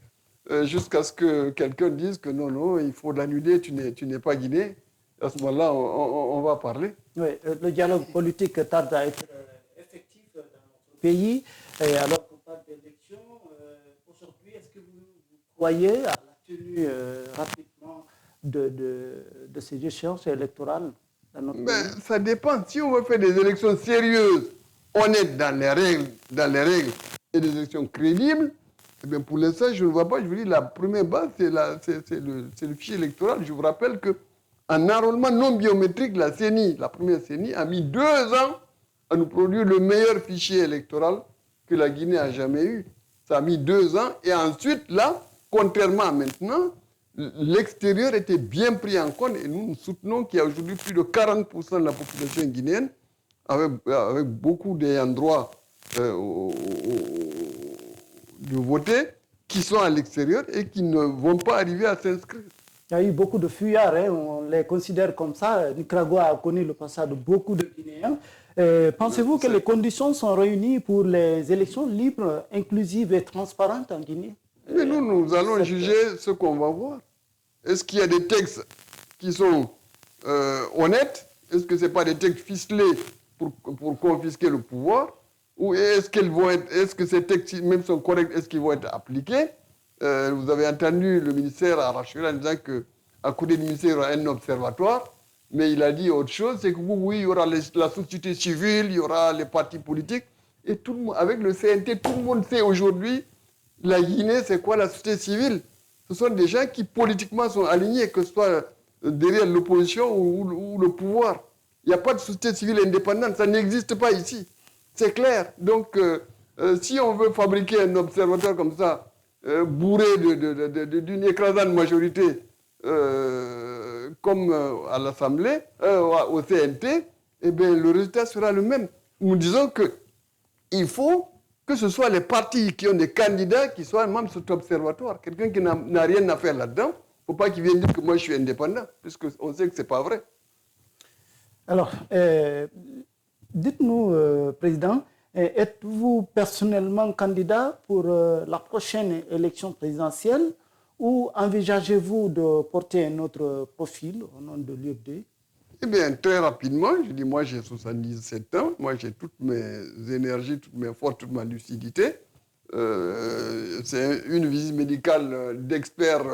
jusqu'à ce que quelqu'un dise que non, il faut l'annuler, tu n'es pas guinéen. À ce moment-là, on va parler. Oui, le dialogue politique tarde à être effectif dans notre pays. Et alors qu'on parle d'élections, aujourd'hui, est-ce que vous croyez à la tenue rapidement de ces échéances électorales dans notre pays? Ça dépend. Si on veut faire des élections sérieuses, honnêtes dans les règles et des élections crédibles, eh bien pour l'instant, je ne vois pas. Je vous dis, la première base, c'est le fichier électoral. Je vous rappelle qu'en enrôlement non biométrique, la première CENI, a mis 2 ans à nous produire le meilleur fichier électoral que la Guinée a jamais eu. Ça a mis 2 ans. Et ensuite, là, contrairement à maintenant, l'extérieur était bien pris en compte. Et nous soutenons qu'il y a aujourd'hui plus de 40% de la population guinéenne, avec beaucoup d'ayants droit de voter, qui sont à l'extérieur et qui ne vont pas arriver à s'inscrire. Il y a eu beaucoup de fuyards, on les considère comme ça. Nicaragua a connu le passé de beaucoup de Guinéens. Pensez-vous que les conditions sont réunies pour les élections libres, inclusives et transparentes en Guinée? Mais nous allons juger ce qu'on va voir. Est-ce qu'il y a des textes qui sont honnêtes? Est-ce que ce n'est pas des textes ficelés pour confisquer le pouvoir? Ou est-ce que ces textes, même sont corrects, est-ce qu'ils vont être appliqués? Vous avez entendu le ministère a rassuré en disant qu'à côté du ministère, il y aura un observatoire, mais il a dit autre chose, c'est que oui, il y aura la société civile, il y aura les partis politiques, et tout le monde, avec le CNT, tout le monde sait aujourd'hui, la Guinée, c'est quoi la société civile? Ce sont des gens qui politiquement sont alignés, que ce soit derrière l'opposition ou le pouvoir. Il n'y a pas de société civile indépendante, ça n'existe pas ici. C'est clair. Donc, si on veut fabriquer un observatoire comme ça, bourré d'une écrasante majorité, comme à l'Assemblée, au CNT, eh bien, le résultat sera le même. Nous disons qu'il faut que ce soit les partis qui ont des candidats qui soient membres de cet observatoire. Quelqu'un qui n'a rien à faire là-dedans, il ne faut pas qu'il vienne dire que moi je suis indépendant, puisqu'on sait que ce n'est pas vrai. Alors, dites-nous, Président, êtes-vous personnellement candidat pour la prochaine élection présidentielle ou envisagez-vous de porter un autre profil au nom de l'UFD? Eh bien, très rapidement, je dis, moi j'ai 77 ans, moi j'ai toutes mes énergies, toutes mes forces, toute ma lucidité. C'est une visite médicale d'experts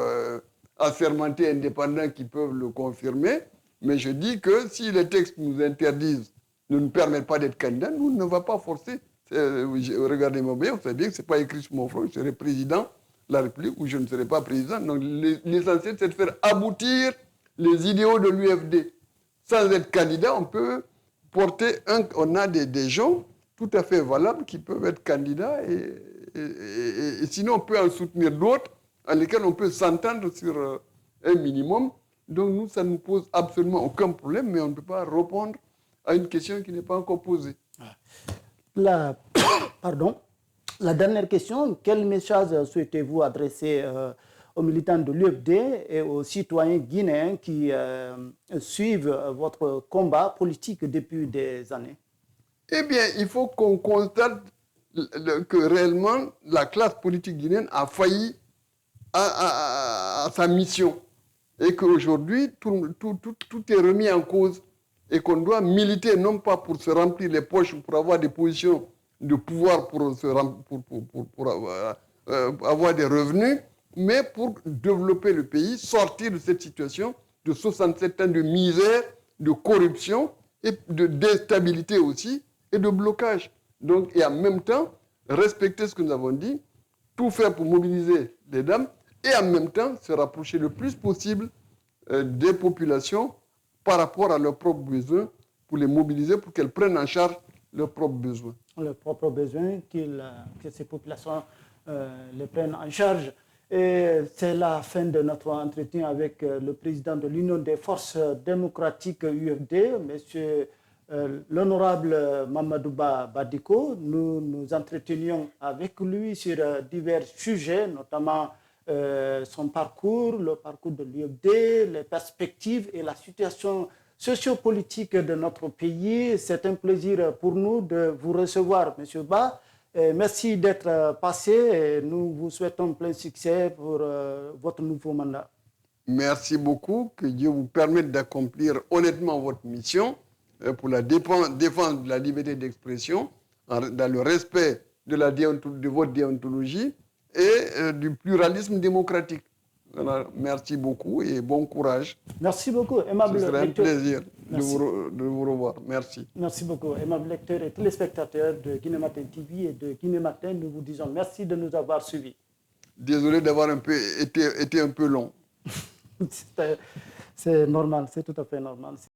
assermentés indépendants qui peuvent le confirmer. Mais je dis que si les textes nous interdisent, ne nous permettent pas d'être candidats, nous ne va pas forcer. Regardez-moi bien, vous savez bien que ce n'est pas écrit sur mon front, je serai président de la République ou je ne serai pas président. Donc l'essentiel, c'est de faire aboutir les idéaux de l'UFD. Sans être candidat, on peut porter on a des gens tout à fait valables qui peuvent être candidats et sinon on peut en soutenir d'autres en lesquels on peut s'entendre sur un minimum. Donc nous, ça ne nous pose absolument aucun problème, mais on ne peut pas répondre à une question qui n'est pas encore posée. La dernière question, quel message souhaitez-vous adresser aux militants de l'UFD et aux citoyens guinéens qui suivent votre combat politique depuis des années? Eh bien, il faut qu'on constate que réellement la classe politique guinéenne a failli à sa mission et qu'aujourd'hui, tout est remis en cause et qu'on doit militer non pas pour se remplir les poches, pour avoir des positions de pouvoir, pour avoir des revenus, mais pour développer le pays, sortir de cette situation de 67 ans de misère, de corruption et de déstabilité aussi et de blocage. Donc, et en même temps, respecter ce que nous avons dit, tout faire pour mobiliser les dames et en même temps se rapprocher le plus possible des populations par rapport à leurs propres besoins pour les mobiliser pour qu'elles prennent en charge leurs propres besoins. Leurs propres besoins, que ces populations les prennent en charge. Et c'est la fin de notre entretien avec le président de l'Union des forces démocratiques UFD, monsieur l'honorable Mamadouba Badiko. Nous nous entretenions avec lui sur divers sujets, notamment son parcours, le parcours de l'UFD, les perspectives et la situation sociopolitique de notre pays. C'est un plaisir pour nous de vous recevoir, monsieur Ba. Merci d'être passé et nous vous souhaitons plein succès pour votre nouveau mandat. Merci beaucoup. Que Dieu vous permette d'accomplir honnêtement votre mission pour la défense de la liberté d'expression dans le respect de votre déontologie et du pluralisme démocratique. Voilà, merci beaucoup et bon courage. Merci beaucoup, aimable lecteur. Ce serait un plaisir de vous revoir. Merci. Merci beaucoup, aimable lecteur et téléspectateurs de Guinée Matin TV et de Guinée Matin. Nous vous disons merci de nous avoir suivis. Désolé d'avoir été un peu long. C'est normal, c'est tout à fait normal.